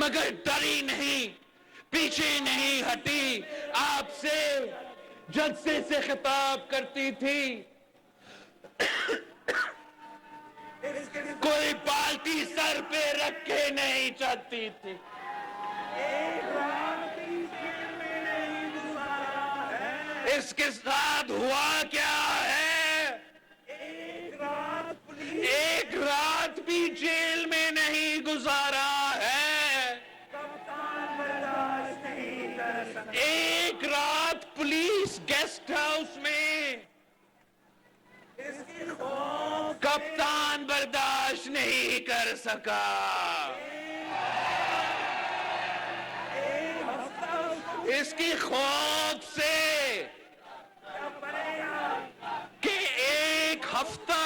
مگر ڈری نہیں، پیچھے نہیں ہٹی، آپ سے جلسے سے خطاب کرتی تھی، کوئی بالٹی سر پہ رکھ کے نہیں چلتی تھی۔ اس کے ساتھ ہوا کیا ہے؟ ایک رات بھی جیل میں نہیں گزارا ہے، ایک رات پولیس گیسٹ ہاؤس میں کپتان برداشت نہیں کر سکا۔ اس کی خوف سے کہ ایک ہفتہ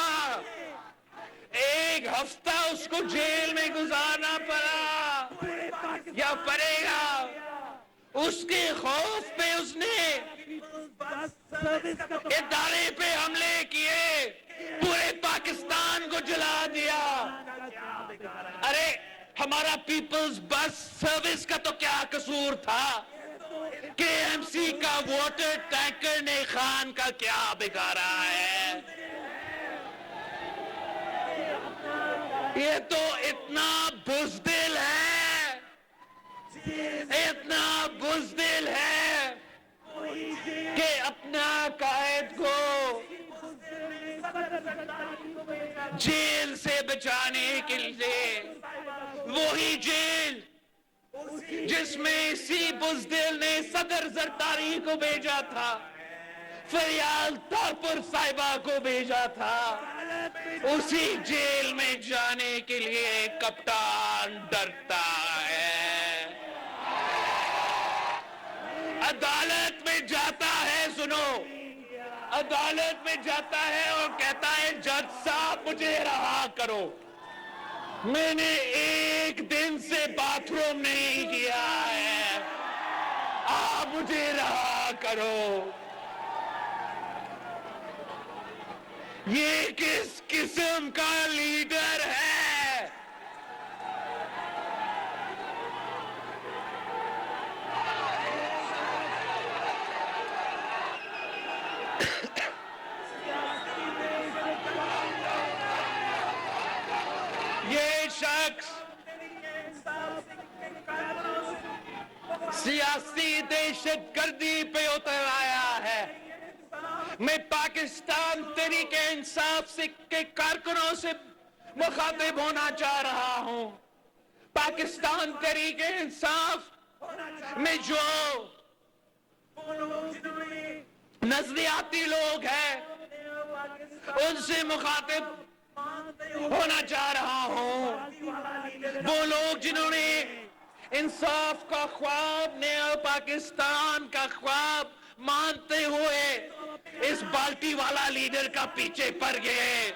اس کو جیل میں گزارنا پڑا یا پڑے گا، اس کے خوف پہ اس نے ادارے پہ حملے کیے، پورے پاکستان کو جلا دیا۔ ارے ہمارا پیپلز بس سروس کا تو کیا قصور تھا؟ کے ایم سی کا واٹر ٹینکر نے خان کا کیا بگاڑا ہے؟ یہ تو اتنا بزدل ہے، اتنا بزدل ہے کہ اپنا قائد کو جیل سے بچانے کے لیے، وہی جیل جس میں اسی بزدل نے صدر زرداری کو بھیجا تھا، فریال تارپور صاحبہ کو بھیجا تھا، اسی جیل میں جانے کے لیے کپتان ڈرتا ہے۔ عدالت میں جاتا ہے، سنو، عدالت میں جاتا ہے اور کہتا ہے جج صاحب مجھے رہا کرو، میں نے ایک دن سے باتھ روم نہیں کیا ہے، آپ مجھے رہا کرو۔ یہ کس قسم کا لیڈر ہے؟ یہ شخص سیاسی دہشت گردی پہ اتر آیا ہے۔ میں پاکستان تحریک انصاف کے کارکنوں سے مخاطب ہونا چاہ رہا ہوں۔ پاکستان تحریک انصاف میں جو نظریاتی لوگ ہیں ان سے مخاطب ہونا چاہ رہا ہوں، وہ لوگ جنہوں نے انصاف کا خواب، نیا پاکستان کا خواب مانتے ہوئے اس بالٹی والا لیڈر کا پیچھے پڑ گئے۔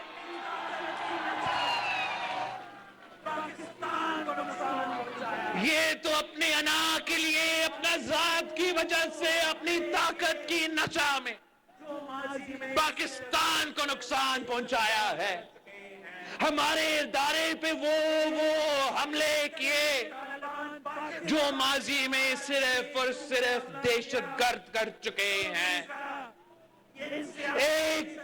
یہ تو اپنے انا کے لیے، اپنا ذات کی وجہ سے، اپنی طاقت کی نشہ میں پاکستان کو نقصان پہنچایا ہے۔ ہمارے ادارے پہ وہ حملے کیے جو ماضی میں صرف اور صرف دہشت گرد کر چکے ہیں۔ ایک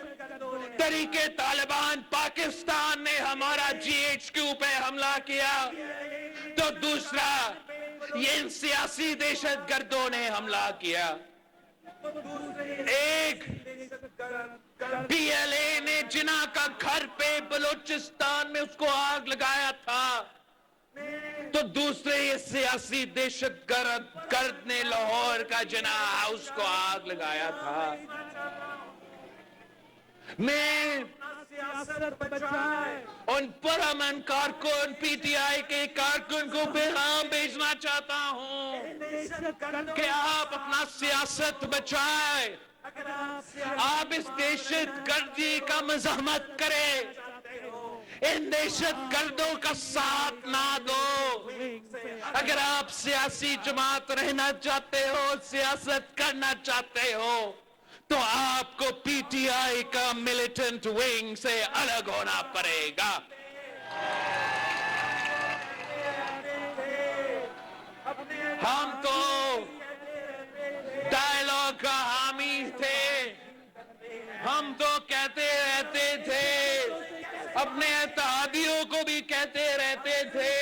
طریقے طالبان پاکستان نے ہمارا جی ایچ کیو پہ حملہ کیا، تو دوسرا یہ سیاسی دہشت گردوں نے حملہ کیا۔ ایک پی ایل اے نے جناح کا گھر پہ بلوچستان میں اس کو آگ لگایا تھا، تو دوسرے یہ سیاسی دہشت گرد نے لاہور کا جناح ہاؤس کو آگ لگایا تھا۔ میں ان پرامن کارکن، پی ٹی آئی کے کارکن کو پیغام بھیجنا چاہتا ہوں کہ آپ اپنا سیاست بچائیں، آپ اس دہشت گردی کا مزاحمت کریں، ان دہشت گردوں کا ساتھ نہ دو۔ اگر آپ سیاسی جماعت رہنا چاہتے ہو، سیاست کرنا چاہتے ہو، تو آپ کو پی ٹی آئی کا ملیٹنٹ ونگ سے الگ ہونا پڑے گا۔ ہم تو ڈائیلاگ کا حامی تھے، ہم تو کہتے رہتے تھے، اپنے اتحادیوں کو بھی کہتے رہتے تھے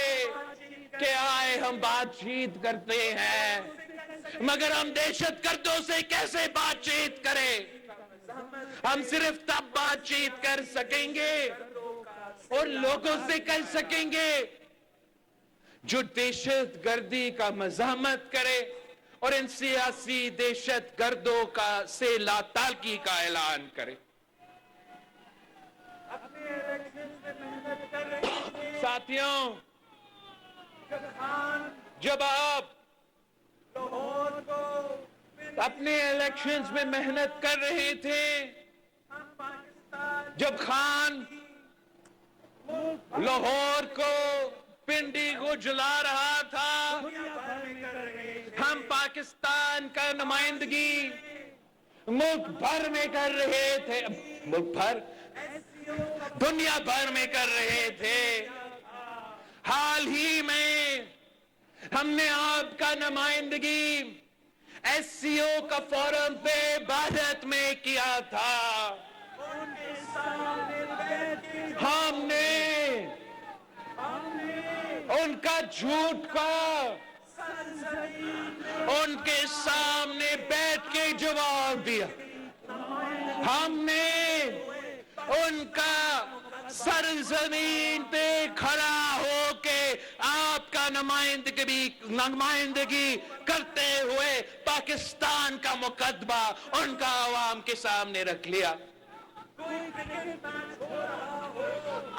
کہ آئے ہم بات چیت کرتے ہیں، مگر ہم دہشت گردوں سے کیسے بات چیت کریں؟ ہم صرف تب بات چیت کر سکیں گے اور لوگوں سے کر سکیں گے جو دہشت گردی کا مزاحمت کرے اور ان سیاسی دہشت گردوں سے لا تعلقی کا اعلان کرے۔ ساتھیوں، جب آپ اپنے الیکشنز میں محنت کر رہے تھے، جب خان لاہور کو، پنڈی کو جلا رہا تھا، ہم پاکستان کا نمائندگی ملک بھر میں کر رہے تھے، ملک بھر، دنیا بھر میں کر رہے تھے۔ حال ہی میں ہم نے آپ کا نمائندگی ایس سی او کا فورم پہ بھارت میں کیا تھا۔ ہم نے ان کا جھوٹ کا ان کے سامنے بیٹھ کے جواب دیا، ہم نے ان کا سر زمین پہ کھڑا ہو کے آپ کا نمائندگی کرتے ہوئے پاکستان کا مقدمہ ان کا عوام کے سامنے رکھ لیا۔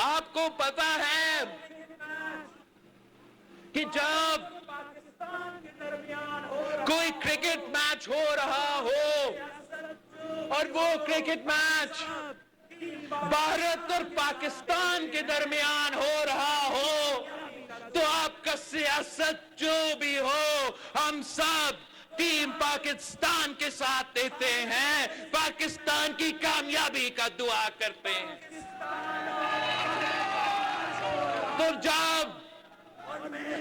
آپ کو پتا ہے کہ جب کوئی کرکٹ میچ ہو رہا ہو اور وہ کرکٹ میچ بھارت اور پاکستان کے درمیان ہو رہا ہو تو آپ کا سیاست جو بھی ہو، ہم سب ٹیم پاکستان کے ساتھ دیتے ہیں، پاکستان کی کامیابی کا دعا کرتے ہیں۔ تو جب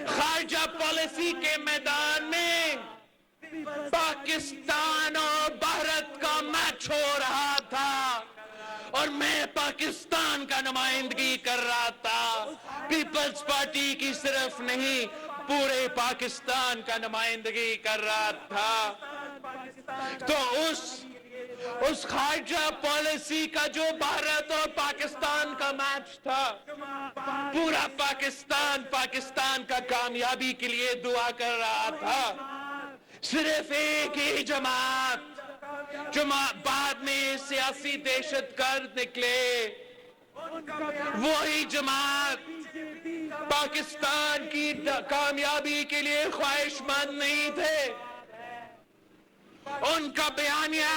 خارجہ پالیسی کے میدان میں پاکستان اور بھارت کا میچ ہو رہا تھا اور میں پاکستان کا نمائندگی کر رہا تھا، پیپلز پارٹی کی صرف نہیں پورے پاکستان کا نمائندگی کر رہا تھا، تو اس خارجہ پالیسی کا جو بھارت اور پاکستان کا میچ تھا، پورا پاکستان کا کامیابی کے لیے دعا کر رہا تھا۔ صرف ایک ہی جماعت بعد میں سیاسی دہشت گرد نکلے، وہی جماعت پاکستان کی کامیابی کے لیے خواہش مند نہیں تھے۔ ان کا بیانیہ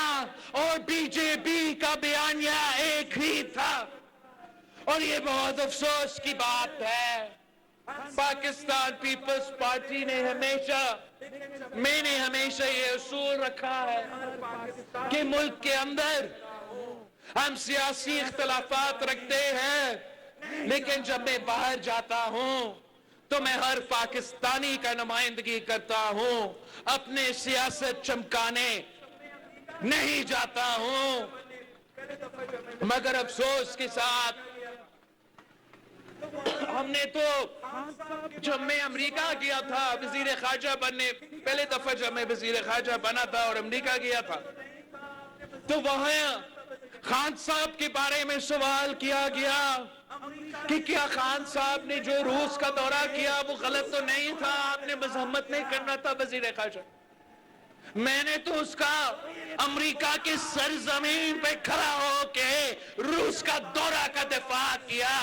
اور بی جے پی کا بیانیہ ایک ہی تھا، اور یہ بہت افسوس کی بات ہے۔ پاکستان پیپلز پارٹی نے میں نے ہمیشہ یہ اصول رکھا ہے کہ ملک کے اندر ہم سیاسی اختلافات رکھتے ہیں، لیکن جب میں باہر جاتا ہوں تو میں ہر پاکستانی کا نمائندگی کرتا ہوں، اپنے سیاست چمکانے نہیں جاتا ہوں۔ مگر افسوس کے ساتھ ہم نے تو جب میں امریکہ گیا تھا وزیر خارجہ بننے، پہلے دفعہ جب میں وزیر خارجہ بنا تھا اور امریکہ گیا تھا، تو وہاں خان صاحب کے بارے میں سوال کیا گیا کہ کیا خان صاحب نے جو روس کا دورہ کیا وہ غلط تو نہیں تھا، آپ نے مزاحمت نہیں کرنا تھا وزیر خارجہ۔ میں نے تو اس کا امریکہ کے سرزمین پہ کھڑا ہو کے روس کا دورہ کا دفاع کیا،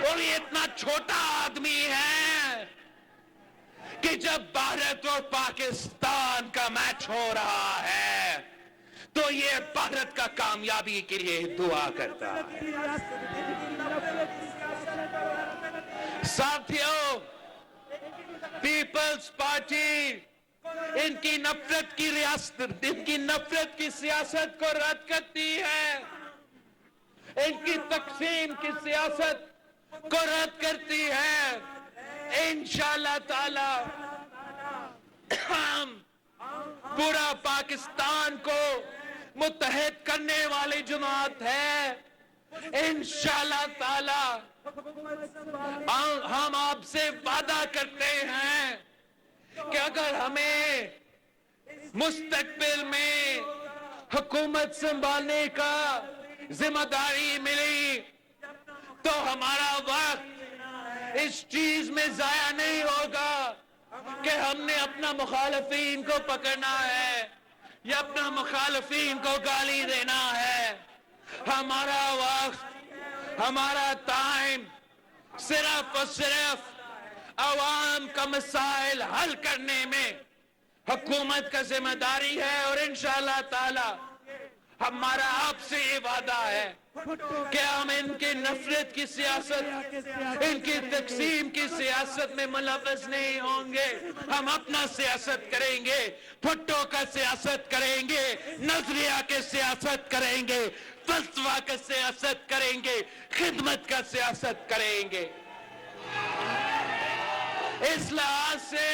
اور یہ اتنا چھوٹا آدمی ہے کہ جب بھارت اور پاکستان کا میچ ہو رہا ہے تو یہ بھارت کا کامیابی کے لیے دعا کرتا ہے۔ ساتھیوں، پیپلز پارٹی ان کی نفرت کی سیاست کو رد کرتی ہے، ان کی تقسیم کی سیاست کو رد کرتی ہے۔ انشاءاللہ تعالی ہم پورا پاکستان کو متحد کرنے والی جماعت ہے. انشاءاللہ تعالی ہم آپ سے وعدہ کرتے ہیں کہ اگر ہمیں مستقبل میں حکومت سنبھالنے کا ذمہ داری ملی تو ہمارا وقت اس چیز میں ضائع نہیں ہوگا کہ ہم نے اپنا مخالفین کو پکڑنا ہے یا اپنا مخالفین کو گالی دینا ہے. ہمارا وقت، ہمارا ٹائم صرف اور صرف عوام کا مسائل حل کرنے میں حکومت کا ذمہ داری ہے. اور انشاءاللہ تعالی ہمارا آپ سے یہ وعدہ ہے کہ ہم ان کی نفرت کی سیاست، ان کی تقسیم کی سیاست میں ملوث نہیں ہوں گے. ہم اپنا سیاست کریں گے، بھٹو کا سیاست کریں گے، نظریہ کے سیاست کریں گے، فلسفہ کا سیاست کریں گے، خدمت کا سیاست کریں گے. اس لحاظ سے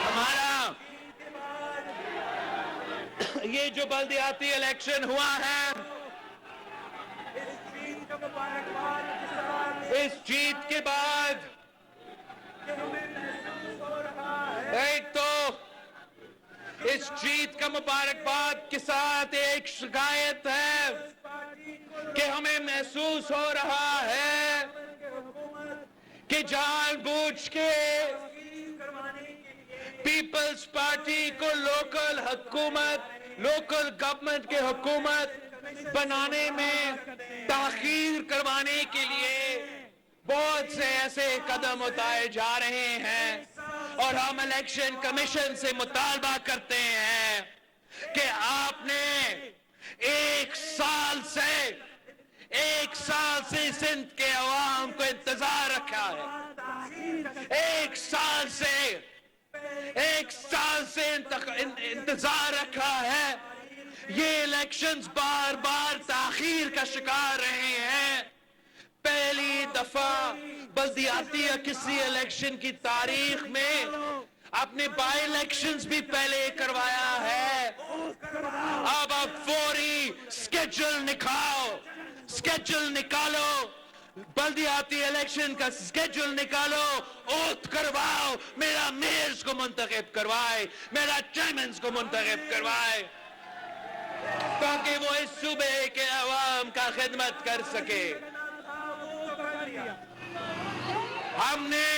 ہمارا یہ جو بلدیاتی الیکشن ہوا ہے، اس جیت کے بعد ایک تو اس جیت کا مبارکباد کے ساتھ ایک شکایت ہے کہ ہمیں محسوس ہو رہا ہے کہ جان بوجھ کے پیپلز پارٹی کو لوکل حکومت، لوکل گورنمنٹ کے حکومت بنانے میں تاخیر کروانے کے لیے بہت سے ایسے قدم اٹھائے جا رہے ہیں. اور ہم الیکشن کمیشن سے مطالبہ کرتے ہیں کہ آپ نے ایک سال سے سندھ کے عوام کو انتظار رکھا ہے. ایک سال سے انتظار رکھا ہے. یہ الیکشنز بار بار تاخیر کا شکار رہے ہیں. پہلی دفعہ بلدیاتی یا کسی الیکشن کی تاریخ میں اپنے بائی الیکشنز بھی پہلے کروایا ہے. اب فوری سکیجول نکالو، بلدیاتی الیکشن کا سکیجول نکالو، اوتھ کرواؤ، میرا میئرز کو منتخب کروائے، میرا چیئرمینز کو منتخب کروائے تاکہ وہ اس صوبے کے عوام کا خدمت کر سکے. ہم نے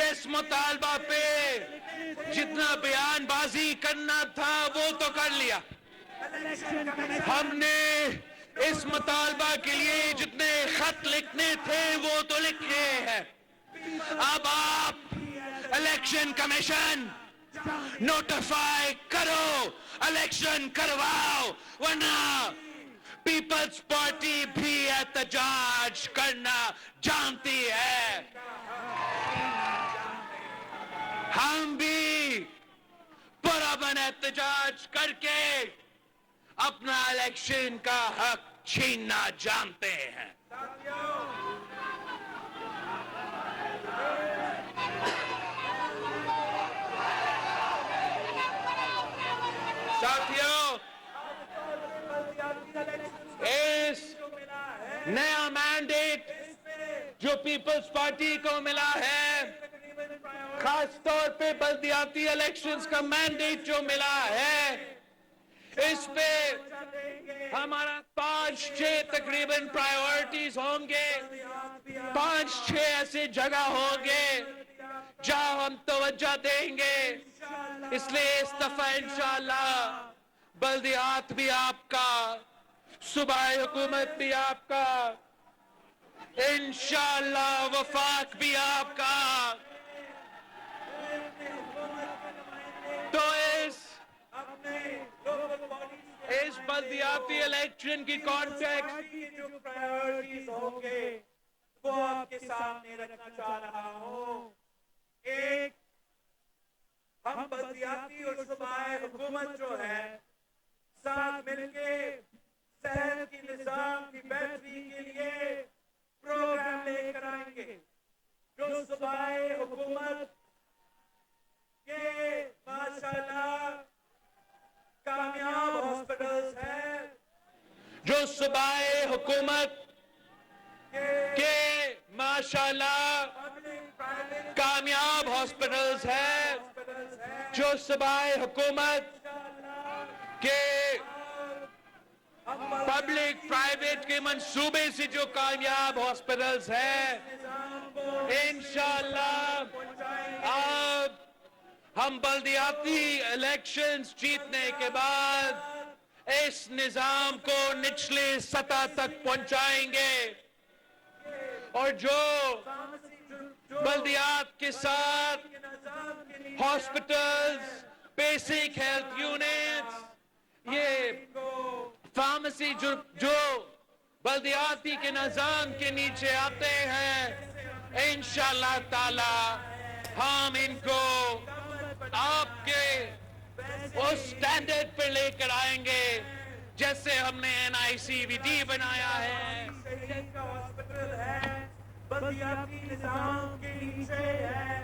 اس مطالبہ پہ جتنا بیان بازی کرنا تھا وہ تو کر لیا. ہم نے اس مطالبہ کے لیے جتنے خط لکھنے تھے وہ تو لکھے ہیں. اب آپ الیکشن کمیشن نوٹیفائی کرو، الیکشن کرواؤ، ورنہ پیپلز پارٹی بھی احتجاج کرنا جانتی ہے. ہم بھی پرامن احتجاج کر کے اپنا الیکشن کا حق چھیننا جانتے ہیں. ساتھیوں، اس نیا مینڈیٹ جو پیپلز پارٹی کو ملا ہے، خاص طور پہ بلدیاتی الیکشنز کا مینڈیٹ جو ملا ہے، اس پہ ہمارا 5-6 تقریباً پرائیورٹیز ہوں گے. 5-6 ایسے جگہ ہوں گے جہاں ہم توجہ دیں گے. اس لیے اس دفعہ انشاءاللہ بلدیات بھی آپ کا، صوبائی حکومت بھی آپ کا، انشاءاللہ وفاق بھی آپ کا. تو اس بلدیاتی الیکشن کی کانٹیکسٹ جو پرائیورٹیز ہوں گے وہ آپ کے سامنے رکھنا چاہ رہا ہوں. ایک، ہم بلدیاتی اور صوبائی حکومت جو ہے ساتھ مل کے صحت کی نظام کی بہتری کے لیے پروگرام لے کر آئیں گے جو صوبائی حکومت کے ماشاءاللہ کامیاب ہاسپٹلز ہیں جو صوبائی حکومت کے ماشاءاللہ کامیاب ہاسپٹلز ہیں جو صوبائی حکومت کے پبلک پرائیویٹ کے منصوبے سے جو کامیاب ہاسپٹلز ہیں انشاءاللہ اب ہم بلدیاتی الیکشنز جیتنے کے بعد اس نظام کو نچلے سطح تک پہنچائیں گے اور جو بلدیات کے ساتھ ہاسپٹلز بیسک ہیلتھ یونٹس یہ فارمیسی جو بلدیاتی کے نظام کے نیچے آتے ہیں انشاءاللہ تعالی ہم ان کو آپ کے اس سٹینڈرڈ پہ لے کر آئیں گے جیسے ہم نے NICVD بنایا ہے شہید کا ہاسپٹل ہے بلدیاتی نظام کے نیچے ہے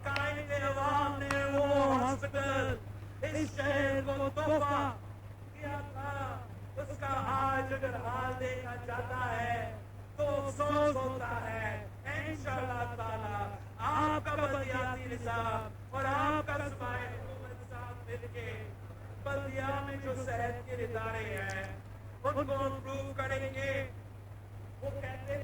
قائد عوام نے وہ ہاسپٹل اس شہر کو تحفہ کیا تھا اس کا آج اگر حال دیکھا جاتا ہے تو افسوس ہوتا ہے انشاءاللہ تعالی آپ کا بلدیاتی نظام اور آپ کا صوبائی حکومت ساتھ مل کے بلدیا میں جو صحت کے ادارے ہیں ان کو امپروو کریں گے وہ کہتے